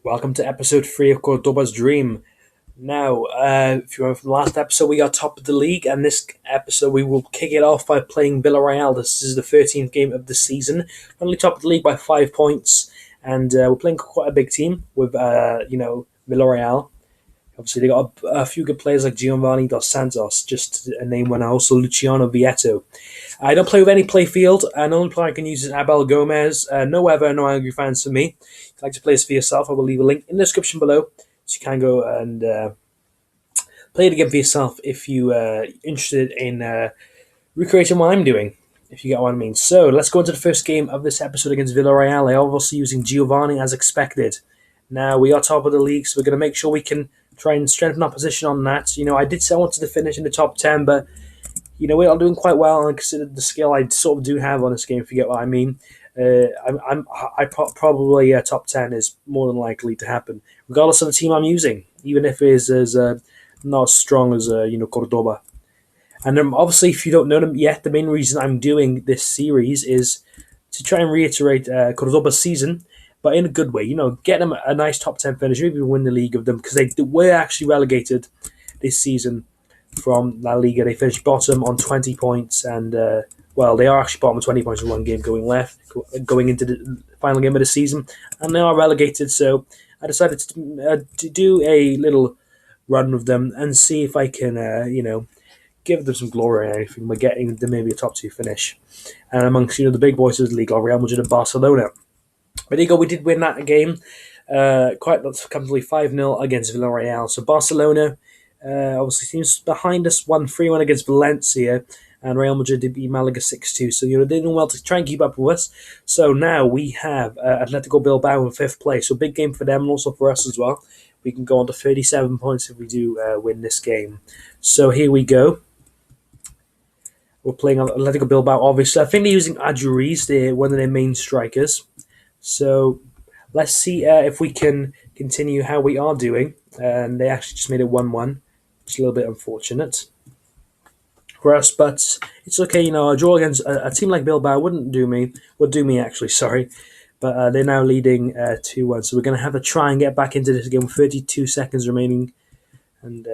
Welcome to episode 3 of Córdoba's Dream. Now, if you remember from the last episode, we got top of the league, and this episode we will kick it off by playing Villarreal. This is the 13th game of the season. Only top of the league by 5 points, and we're playing quite a big team with, Villarreal. Obviously, they got a few good players like Giovanni Dos Santos, just to name one, and also Luciano Vieto. I don't play with any playfield, and the only player I can use is Abel Gomez. No ever, no angry fans for me. If you'd like to play this for yourself, I will leave a link in the description below, so you can go and play it again for yourself if you are interested in recreating what I'm doing, if you get what I mean. So, let's go into the first game of this episode against Villarreal. I'm obviously using Giovanni as expected. Now, we are top of the league, so we're going to make sure we can try and strengthen our position on that. I did say I wanted to finish in the top 10, but, we're not doing quite well, and consider the skill I sort of do have on this game, if you get what I mean. Probably top 10 is more than likely to happen, regardless of the team I'm using, even if it is not as strong as, Córdoba. And obviously, if you don't know them yet, the main reason I'm doing this series is to try and reiterate Córdoba's season, but in a good way. Get them a nice top 10 finish, maybe win the league of them, because they were actually relegated this season from La Liga. They finished bottom on 20 points, and they are actually bottom on 20 points with one game going into the final game of the season, and they are relegated. So I decided to do a little run with them and see if I can, give them some glory or anything by getting them maybe a top 2 finish. And amongst the big boys of the league are Real Madrid and Barcelona. But there you go, we did win that game quite comfortably 5-0 against Villarreal. So Barcelona obviously teams behind us won 3-1 against Valencia, and Real Madrid did beat Malaga 6-2. So they're doing well to try and keep up with us. So now we have Atletico Bilbao in 5th place. So big game for them and also for us as well. We can go on to 37 points if we do win this game. So here we go. We're playing Atletico Bilbao, obviously. I think they're using Adjuriz, they're one of their main strikers. So let's see if we can continue how we are doing. And they actually just made it 1-1. It's a little bit unfortunate for us, but it's okay. A draw against a team like Bilbao would do me actually, sorry. But they're now leading 2-1. So we're going to have to try and get back into this game with 32 seconds remaining. And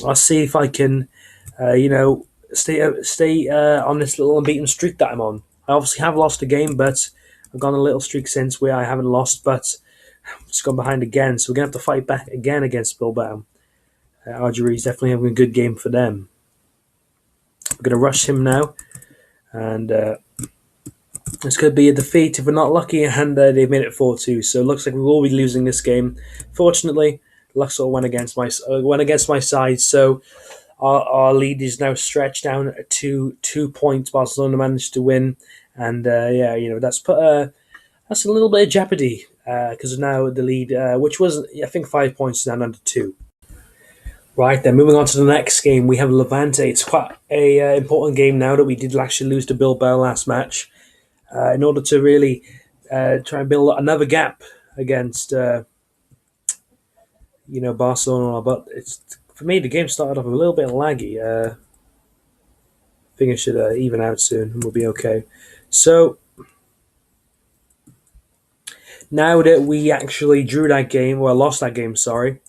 I'll see if I can, stay on this little unbeaten streak that I'm on. I obviously have lost a game, but I've gone a little streak since where I haven't lost, but I've just gone behind again. So we're going to have to fight back again against Bilbao. Algeri's definitely having a good game for them. We're going to rush him now, and it's going to be a defeat if we're not lucky, and they've made it 4-2. So it looks like we will be losing this game. Fortunately, luck sort of went against my side, so our lead is now stretched down to 2 points. Barcelona managed to win, and that's put that's a little bit of jeopardy because now the lead, which was I think 5 points, is now under 2. Right, then moving on to the next game, we have Levante. It's quite a important game now that we did actually lose to Bilbao last match. In order to really try and build another gap against Barcelona, but for me the game started off a little bit laggy. I think it should even out soon and we'll be okay. So now that we actually lost that game, sorry.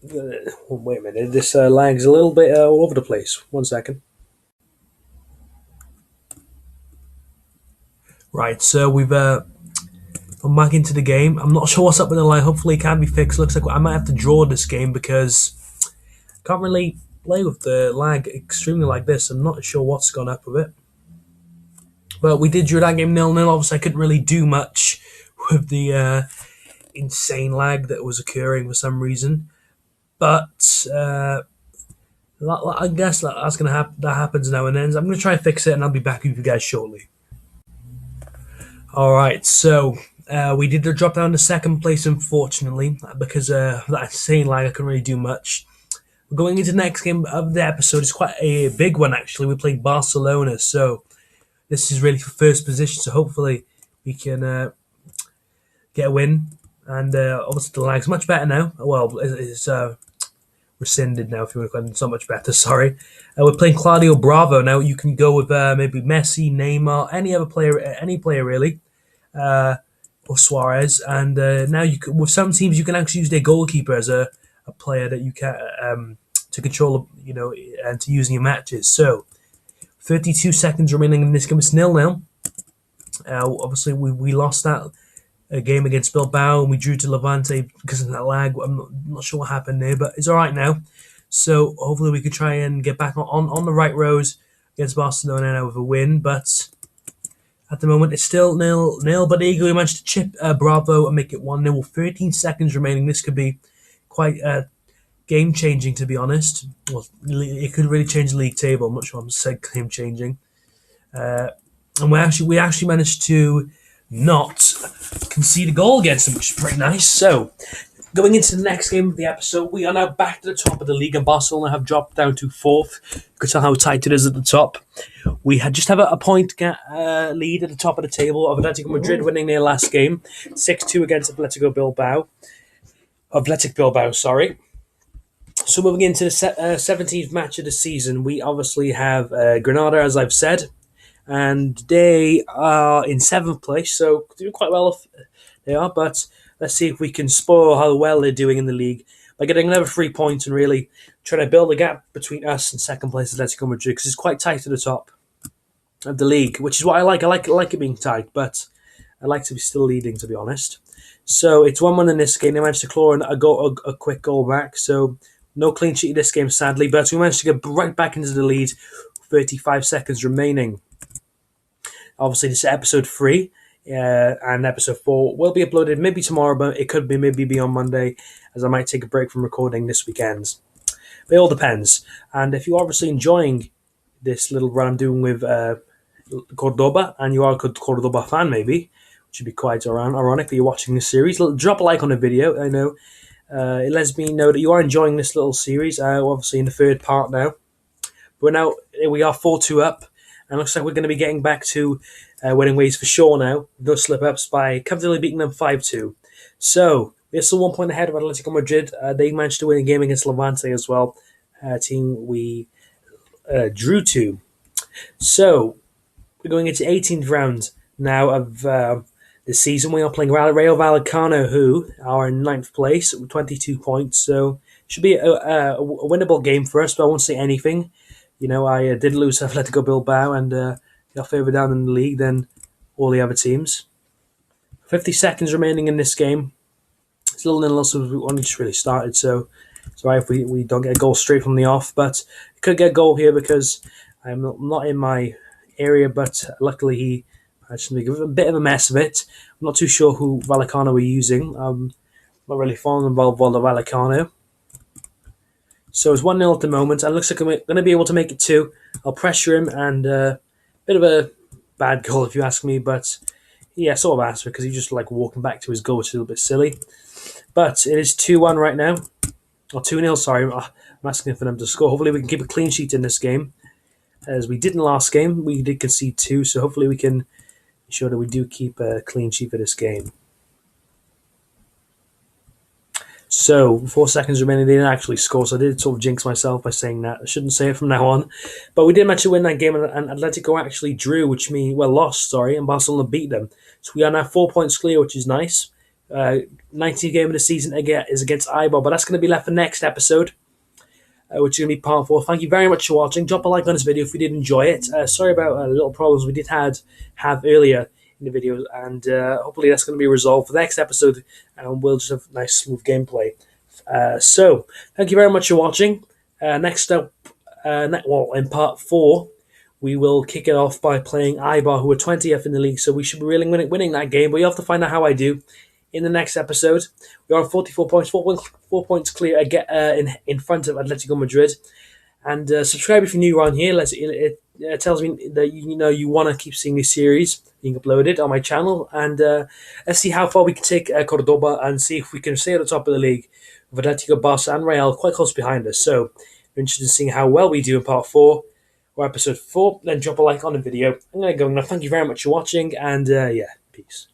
Wait a minute, this lag's a little bit all over the place. 1 second. Right, so we've gone back into the game. I'm not sure what's up with the lag. Hopefully it can be fixed. Looks like I might have to draw this game because I can't really play with the lag extremely like this. I'm not sure what's gone up with it. But we did draw that game 0-0. Obviously, I couldn't really do much with the insane lag that was occurring for some reason. But I guess that's gonna happen. That happens now and then. So I'm gonna try and fix it, and I'll be back with you guys shortly. All right, so we did drop down to 2nd place, unfortunately, because of that insane lag. I couldn't really do much. We're going into the next game of the episode. It's quite a big one, actually. We're playing Barcelona, so this is really for first position. So hopefully we can get a win. And obviously the lag's much better now. Well, it's rescinded now, if you want to call it. It's not much better, sorry. We're playing Claudio Bravo. Now you can go with maybe Messi, Neymar, any player really. or Suarez, and now with some teams you can actually use their goalkeeper as a player that you can to control, and to use in your matches. So 32 seconds remaining in this game. It's 0-0. Obviously, we lost that game against Bilbao, and we drew to Levante because of that lag. I'm not sure what happened there, but it's all right now. So hopefully we could try and get back on the right road against Barcelona now with a win. But at the moment, it's still 0-0. But Eagle managed to chip Bravo and make it 1-0 with 13 seconds remaining. This could be quite game changing, to be honest. Well, it could really change the league table. I'm not sure I'm saying game changing. And we actually managed to not concede a goal against them, which is pretty nice. So, going into the next game of the episode, we are now back to the top of the league, and Barcelona have dropped down to fourth. You can tell how tight it is at the top. We just have a point lead at the top of the table of Atletico Madrid winning their last game, 6-2 against Athletic Bilbao, sorry. So moving into the 17th match of the season, we obviously have Granada, as I've said, and they are in 7th place, so doing quite well if they are, but let's see if we can spoil how well they're doing in the league by getting another 3 points and really trying to build a gap between us and second place Atletico Madrid, because it's quite tight at the top of the league, which is what I like. I like it being tight, but I like to be still leading, to be honest. So it's 1-1 in this game. They managed to claw a quick goal back, so no clean sheet in this game, sadly, but we managed to get right back into the lead, 35 seconds remaining. Obviously, this is episode 3, and episode 4 will be uploaded maybe tomorrow, but it could be maybe be on Monday, as I might take a break from recording this weekend. But it all depends. And if you're obviously enjoying this little run I'm doing with Córdoba, and you are a good Córdoba fan maybe, which would be quite ironic that you're watching this series, drop a like on the video. I know it lets me know that you are enjoying this little series. Obviously in the third part now. But now we are 4-2 up, and looks like we're going to be getting back to winning ways for sure now. No slip-ups by comfortably beating them 5-2. So we're still 1 point ahead of Atletico Madrid. They managed to win a game against Levante as well, a team we drew to. So we're going into 18th round now of the season. We are playing Rayo Vallecano, who are in 9th place with 22 points. So it should be a winnable game for us, but I won't say anything. I did lose Atletico Bilbao, and they're further down in the league than all the other teams. 50 seconds remaining in this game. It's a little nil, so we only just really started, so it's all right if we don't get a goal straight from the off, but we could get a goal here because I'm not in my area, but luckily he managed to make a bit of a mess of it. I'm not too sure who Vallecano were using. I'm not really falling involved with Vallecano. So it's 1-0 at the moment, and it looks like I'm going to be able to make it 2. I'll pressure him, and a bit of a bad goal if you ask me, but yeah, sort of answer because he's just like walking back to his goal, which is a little bit silly. But it is 2-1 right now, or 2-0, sorry. I'm asking for them to score. Hopefully we can keep a clean sheet in this game, as we did in the last game. We did concede 2, so hopefully we can ensure that we do keep a clean sheet for this game. So, 4 seconds remaining, they didn't actually score, so I did sort of jinx myself by saying that. I shouldn't say it from now on. But we did manage to win that game, and Atletico actually lost, and Barcelona beat them. So we are now 4 points clear, which is nice. 19th game of the season is against Eibar, but that's going to be left for next episode, which is going to be part 4. Thank you very much for watching. Drop a like on this video if you did enjoy it. Sorry about little problems we did have earlier in the video, and hopefully that's going to be resolved for the next episode, and we'll just have nice smooth gameplay. So thank you very much for watching. Next up, in part 4, we will kick it off by playing Eibar, who are 20th in the league, so we should be really winning that game, but you have to find out how I do in the next episode. We are on 44 points, 4 points clear in front of Atletico Madrid. And subscribe if you're new around here. It tells me that you want to keep seeing this series being uploaded on my channel. And let's see how far we can take Córdoba, and see if we can stay at the top of the league with Atletico, Barca and Real quite close behind us. So we're interested in seeing how well we do in part 4 or episode 4. Then drop a like on the video. I'm going to go now. Thank you very much for watching, and peace.